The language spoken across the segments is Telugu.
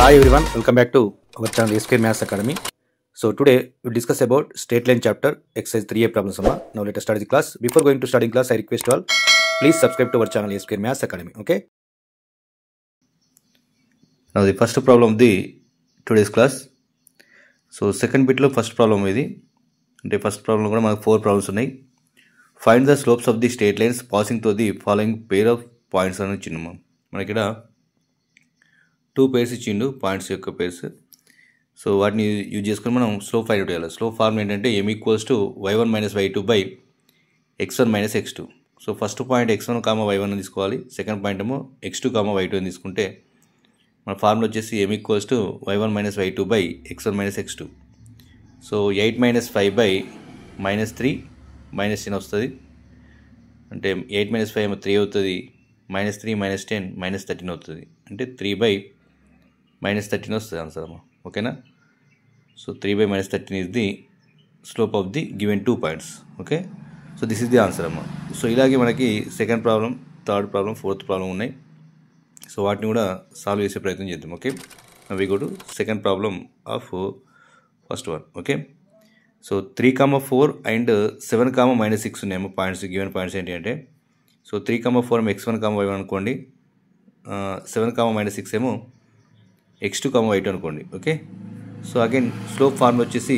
Hi everyone, welcome back to our channel A Square Maths Academy. So today we'll discuss about straight line chapter exercise 3A problems. Now let us start the class. Before going to starting class, I request you all please subscribe to our channel A Square Maths Academy. Okay. Now the first problem of the today's class. So second bit lo first problem idi. The first problem kuda manaku 4 problems unnai. Find the slopes of the straight lines passing through the following pair of points అని ఇచ్చిండు. మనకి ఇక్కడ 2 pairs ఇచ్చిండు పాయింట్స్ యొక్క పేర్స్. సో వాటిని యూజ్ చేసుకొని మనం స్లోప్ ఫైండ్ అవుట్ చేయాలి. స్లోప్ ఫార్ములా ఏంటంటే m = y1 - y2 / x1 - x2. So first point x1, y1 అని తీసుకోవాలి. సెకండ్ పాయింట్ ఏమో x2, y2 అని తీసుకుంటే మన ఫార్ములా వచ్చేసి m = y1 - y2 / x1 - x2. So 8 - 5 - 3 - 10 వస్తుంది. అంటే 8 - 5 ఏమో 3 అవుతుంది, -3 - 10 -13 అవుతుంది. అంటే 3 - -13 వస్తుంది ఆన్సర్ అమ్మా. ఓకేనా. So 3 / -13 is the slope of the given 2 points. Okay. So this is the answer అమ్మా. సో ఇలాగే మనకి second problem, third problem, fourth problem ఉన్నాయి. సో వాటిని కూడా సాల్వ్ చేసే ప్రయత్నం చేద్దాం. Okay. We go to second problem of first one. Okay. So 3, 4 and 7, -6 ఉన్నాయేమో పాయింట్స్. గివెన్ పాయింట్స్ ఏంటి అంటే, సో 3, 4 ఏమో x1, y1 అనుకోండి. 7, -6 ఏమో x2, y2 అనుకోండి. Okay. So again slope formula వచ్చేసి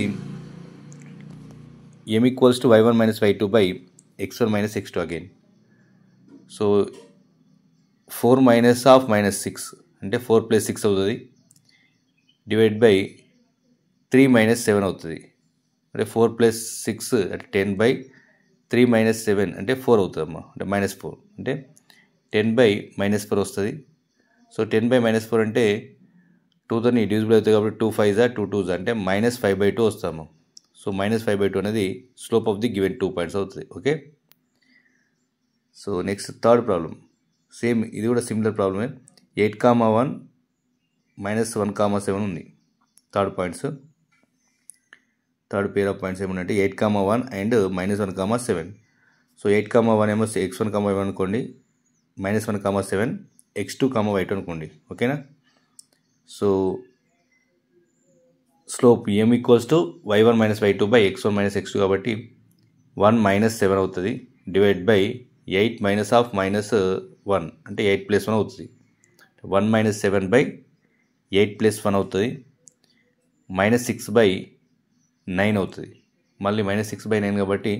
m = y1 - y2 / x1 - x2 again. So 4 - -6 అంటే 4 + 6 అవుతుంది, డివైడ్ బై 3 - 7 అవుతుంది. అంటే 4 + 6 అంటే 10/3 - 7 అంటే 4 అవుతుంది అమ్మా. అంటే -4 అంటే 10/-4 వస్తుంది. సో 10/-4 అంటే 2తో డివిజిబుల్ అవుతుంది కాబట్టి 2 5 2 2 అంటే -5/2 వస్తాము. సో -5/2 అనేది slope of the given 2 points అవుతుంది. Okay. So next third problem, same ఇది కూడా సిమిలర్ ప్రాబ్లమే. 8, 1 -1, 7 ఉంది. Third points, third pair of points ఏమున్నాయంటే 8, 1 అండ్ -1, 7. సో 8, 1 ఏమో x1, y1 అనుకోండి. -1, 7 x2, y2 అనుకోండి. ఓకేనా. So slope m = y1 - y2 / x1 - x2 కాబట్టి 1 - 7 అవుతుంది, డివైడ్ బై 8 - -1 అంటే 8 + 1 అవుతుంది. 1 - 7 / 8 + 1 అవుతుంది, -6/9 అవుతుంది. మళ్ళీ -6/9 కాబట్టి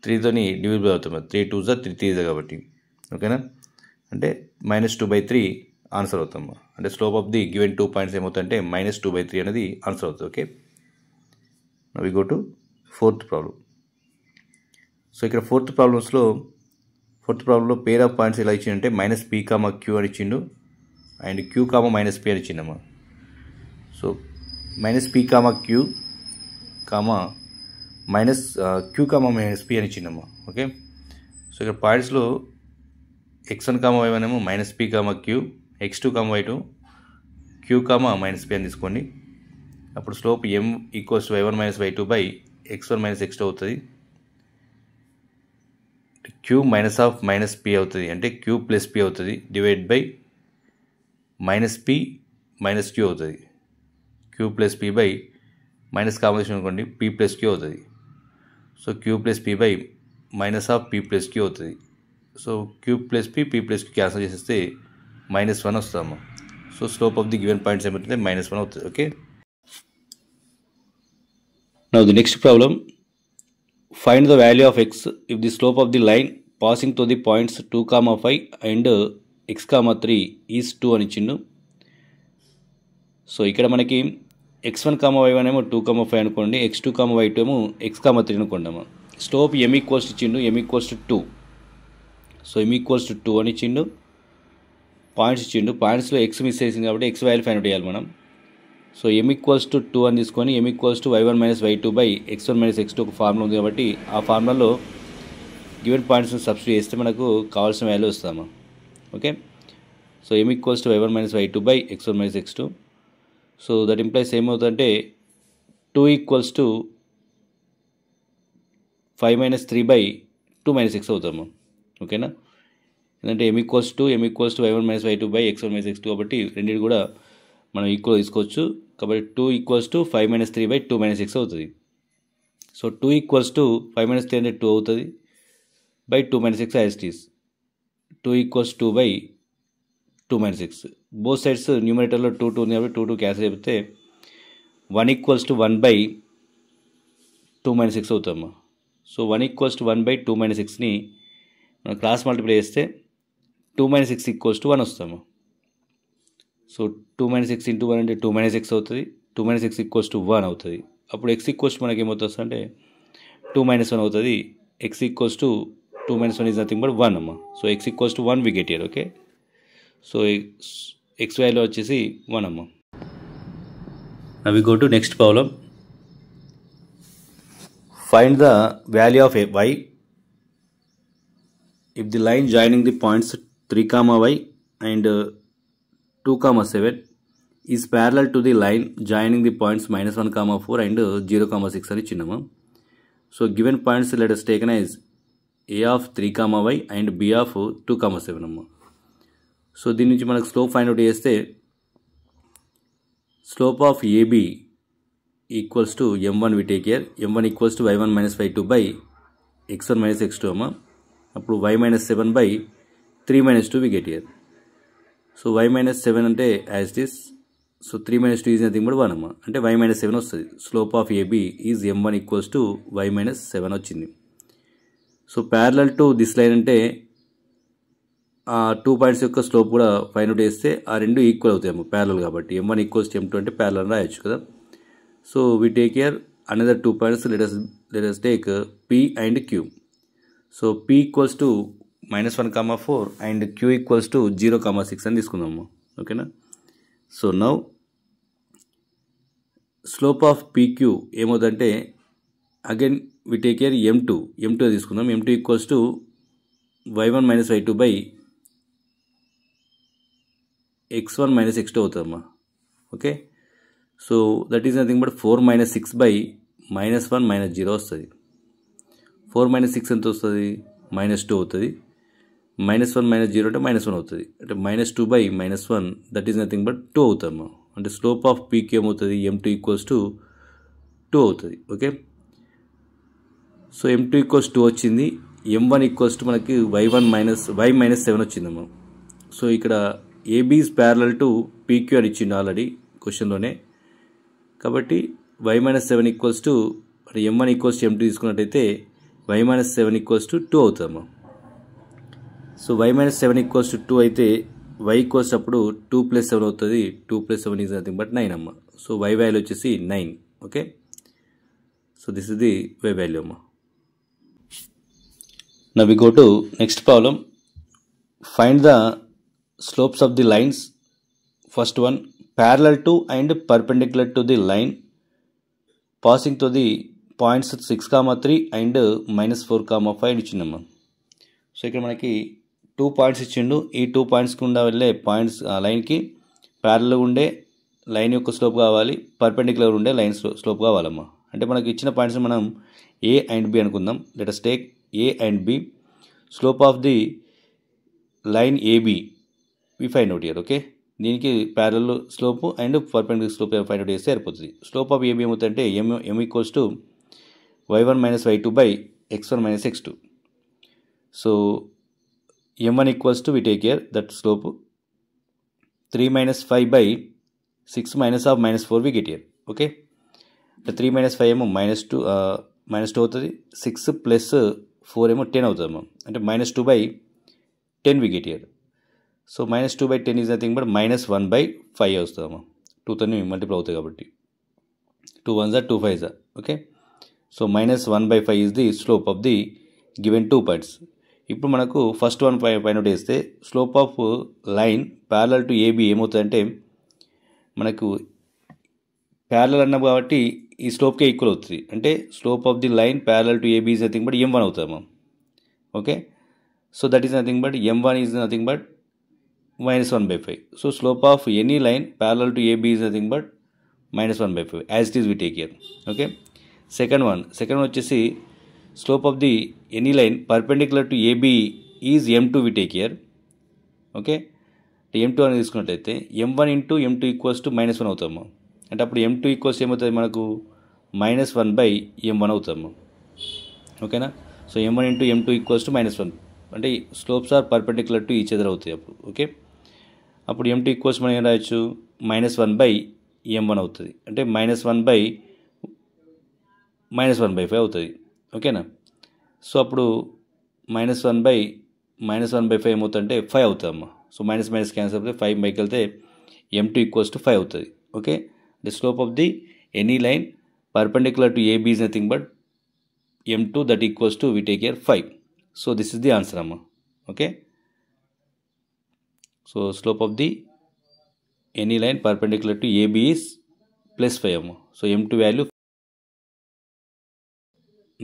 3తో డివిజిబుల్ అవుతుంది. 3 2s 3 3s కాబట్టి. ఓకేనా. అంటే -2/3 ఆన్సర్ అవుతాము. అంటే slope of the given 2 points ఏమవుతాయంటే -2/3 అనేది ఆన్సర్ అవుతుంది. Okay. We go to fourth problem. So ఇక్కడ ఫోర్త్ ప్రాబ్లంలో పేర్ ఆఫ్ పాయింట్స్ ఎలా ఇచ్చిందంటే -p, q అని ఇచ్చిండు, అండ్ q, -p అని ఇచ్చిందమ్మా. So -p, q, -q, -p అని ఇచ్చిందమ్మా. ఓకే. సో ఇక్కడ పాయింట్స్లో x1, y1 ఏమో -p, q, x2, y2 q, -p అని తీసుకోండి. అప్పుడు slope m = y1 - y2 / x1 - x2 అవుతుంది. q -p అవుతుంది, అంటే q + p అవుతుంది, డివైడ్ బై -p - q అవుతుంది. q + p by minus combination అనుకోండి, p + q అవుతుంది. So q + p by -p + q అవుతుంది. So q + p, p + q cancel చేసేస్తే -1 వస్తాము. So slope of the given points ఏమంటే -1 అవుతుంది. Okay. Now the next problem, find the value of x if the slope of the line passing to the points 2, 5 and x, 3 is 2 అని ఇచ్చిండు. సో ఇక్కడ మనకి x1, y1 ఏమో 2, 5 అనుకోండి. x2, y2 ఏమో x, 3 అనుకోండి అమ్మా. స్లోప్ m ఇచ్చిండు, m = 2. సో m = 2 అని ఇచ్చిండు. పాయింట్స్ ఇచ్చిండు. పాయింట్స్లో x మిస్ చేసింది కాబట్టి x వాల్యూ ఫైండ్ అవుట్ చేయాలి మనం. సో m = 2 అని తీసుకొని m = y1 - y2 / x1 - x2 ఒక ఫార్ములా ఉంది కాబట్టి ఆ ఫార్ములాలో గివెన్ పాయింట్స్ని సబ్స్టిట్యూట్ చేస్తే మనకు కావాల్సిన వాల్యూ వస్తామా. Okay. So m = y1 - y2 / x1 - x2. So that implies ఏమవుతుందంటే 2 = 5 - 3/2 - 6 అవుతాము. ఓకేనా. ఎందుకంటే m equals to y1 minus y2 by x1 minus x2 కాబట్టి రెండింటి కూడా మనం ఈక్వల్ తీసుకోవచ్చు. కాబట్టి 2 equals to 5 minus 3 by 2 minus 6 అవుతుంది. సో 2 ఈక్వల్స్ టు 5 మైనస్ 3 అంటే 2 అవుతుంది by 2 minus 6 as it is. 2 equals 2 by 2 minus 6. Both sides న్యూమరేటర్లో 2 2 ఉంది కాబట్టి 2 2 క్యాన్సిల్ అయిపోతే 1 ఈక్వల్స్ టు 1 బై 2 మైనస్ 6 అవుతామా. So 1 equals to 1 by 2 minus 6ని మనం క్రాస్ మల్టిప్లై చేస్తే 2 మైనస్ 6 ఈక్వల్స్ టు 1 వస్తాము. సో 2 మైనస్ 6 ఇంటూ 1 అంటే 2 మైనస్ 6 అవుతుంది. 2 మైనస్ 6 ఈక్వల్స్ టు 1 అవుతుంది. అప్పుడు x ఈక్వల్స్ టు మనకి ఏమవుతుంది అంటే 2 మైనస్ 1 అవుతుంది. x equals to 2 minus 1 is nothing but 1 అమ్మా. So x equals to 1 we get here. Okay, so x value వచ్చేసి 1 అమ్మా. Now we go to next problem. Find the value of y if the line joining the points 3, y and 2, 7 is parallel to the line joining the points -1, 4 and 0, 6 అని ఇచ్చినాము. So given points let us taken as a of 3, y and b of 2, 7 అమ్మ. సో దీని నుంచి మనకు స్లోప్ ఫైండ్ అవుట్ చేస్తే slope of AB equals to m1 we take here. m1 equals to y1 minus y2 by x1 minus x2 అమ్మ. అప్పుడు y minus 7 by 3 minus 2 we get here. So y minus 7 అంటే as it is. So 3 minus 2 is nothing but 1 అమ్మ. అంటే y మైనస్ 7 వస్తుంది. Slope of AB is m1 equals to y minus 7 వచ్చింది. So parallel to this line అంటే ఆ 2 పాయింట్స్ యొక్క స్లోప్ కూడా ఫైండ్ అవుట్ చేస్తే ఆ రెండు ఈక్వల్ అవుతాయి అమ్మ, ప్యారలల్ కాబట్టి. m1 ఈక్వల్స్ టు m2 అంటే ప్యారలల్ రాయొచ్చు కదా. So we take here another 2 points. Let us take p and q. So p equals to -1, 4 and q equals to 0, 6 అని తీసుకుందాము. ఓకేనా. So now slope of pq ఏమవుతుందంటే again we take here m2 తీసుకుందాం. m2 equals to y1 minus y2 by x1 minus x2 అవుతుందమ్మా. Okay, so that is nothing but 4 minus 6 by -1 minus 0 వస్తుంది. 4 మైనస్ 6 ఎంత వస్తుంది? -2 అవుతుంది. -1 మైనస్ 0 అంటే -1 అవుతుంది. అంటే -2 by -1 that is nothing but 2 అవుతాము. అంటే స్లోప్ ఆఫ్ పీక్ ఏమవుతుంది? m2 ఈక్వల్స్ టు 2 అవుతుంది. ఓకే, సో m2 ఈక్వల్స్ 2 వచ్చింది. m1 ఈక్వల్స్ టు మనకి y మైనస్ 7 వచ్చిందమ్మా. సో ఇక్కడ AB is parallel to PQ అని ఇచ్చింది ఆల్రెడీ క్వశ్చన్లోనే. కాబట్టి y మైనస్ 7 ఈక్వల్స్ టు అంటే m1 ఈక్వల్స్ టు m2 తీసుకున్నట్టయితే y మైనస్ 7 ఈక్వల్స్ టు 2 అవుతామా. So y minus 7 equals to 2 అయితే y ఈక్వల్స్ అప్పుడు 2 ప్లస్ 7 అవుతుంది. 2 ప్లస్ 7 ఈజ్ నథింగ్ బట్ 9 అమ్మ. సో y వాల్యూ వచ్చేసి 9. Okay, so this is the y value అమ్మ. Now we go to next problem. Find the slopes of the lines. First one, parallel to and perpendicular to the line passing to the points 6, 3 and -4, 5 ఇచ్చిందమ్మా. So ఇక్కడ మనకి 2 పాయింట్స్ ఇచ్చిండు. ఈ 2 పాయింట్స్కి ఉండే వెళ్ళే పాయింట్స్ లైన్కి ప్యారలల్ ఉండే లైన్ యొక్క స్లోప్ కావాలి, పర్పెండిక్యులర్ ఉండే లైన్ స్లోప్ కావాలమ్మా. అంటే మనకి ఇచ్చిన పాయింట్స్ మనం ఏ అండ్ బి అనుకుందాం. Let us take A and B. Slope of the line AB we find out here. Okay, దీనికి parallel slope and perpendicular slope find out చేస్తే సరిపోతుంది. స్లోప్ ఆఫ్ AB ఏమవుతుందంటే m equals to y1 minus y2 by x1 minus x2. So m1 equals to we take here that slope 3 minus 5 by 6 minus of -4 we get here. Okay, 3 minus 5 ఏమో -2 అవుతుంది. 6 ప్లస్ 4 ఏమో 10 అవుతుంది. అంటే -2 by 10 we get here. So -2 by 10 is nothing but -1 by 5 వస్తుందమ్మా. 2తో మల్టిప్లై అవుతాయి కాబట్టి 2 1s are 2 5s are. Okay, so -1 by 5 is the slope of the given 2 points. ఇప్పుడు మనకు ఫస్ట్ వన్ ఫైండ్ అవుట్ చేస్తే slope of line parallel to AB ఏమవుతుందంటే మనకు ప్యారలల్ అన్నాం కాబట్టి ఈ స్లోప్కే ఈక్వల్ అవుతుంది. అంటే slope of the line parallel to AB is nothing but m1 అవుతామా. Okay, so that is nothing but m1 is nothing but -1 by 5. So slope of any line parallel to AB is nothing but -1 by 5 as it is we take here. Okay, second one వచ్చేసి slope of the any line perpendicular to AB is m2 we take here. Okay. M2 అనేది తీసుకున్నట్లయితే M1 into M2 equals to -1 అవుతాము. అంటే అప్పుడు M2 ఈక్వల్స్ ఏమవుతుంది మనకు -1/M1 అవుతాము. ఓకేనా. So M1 into M2 equals to -1 అంటే slopes are perpendicular to each other అవుతాయి అప్పుడు. ఓకే. అప్పుడు M2 ఈక్వల్స్ మనం ఏం రాయొచ్చు, -1/M1 అవుతుంది. అంటే -1/-1/5 అవుతుంది. ఓకేనా. సో అప్పుడు -1/-1/5 ఏమవుతుందంటే 5 అవుతుందమ్మా. సో మైనస్ మైనస్ క్యాన్సల్ అవుతుంది, 5 బైకి వెళ్తే M2 ఈక్వల్స్ టు 5 అవుతుంది. Okay. The slope of the any line perpendicular to AB is nothing but M2 that equals to we take here 5. So this is the answer అమ్మా. Okay. So slope of the any line perpendicular to AB is +5 అమ్మా. So M2 value.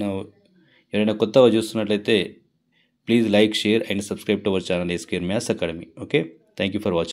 నా ఎవరైనా కొత్తగా చూస్తున్నట్లయితే please like, share and subscribe to our channel SKR Maths Academy. Okay. Thank you for watching.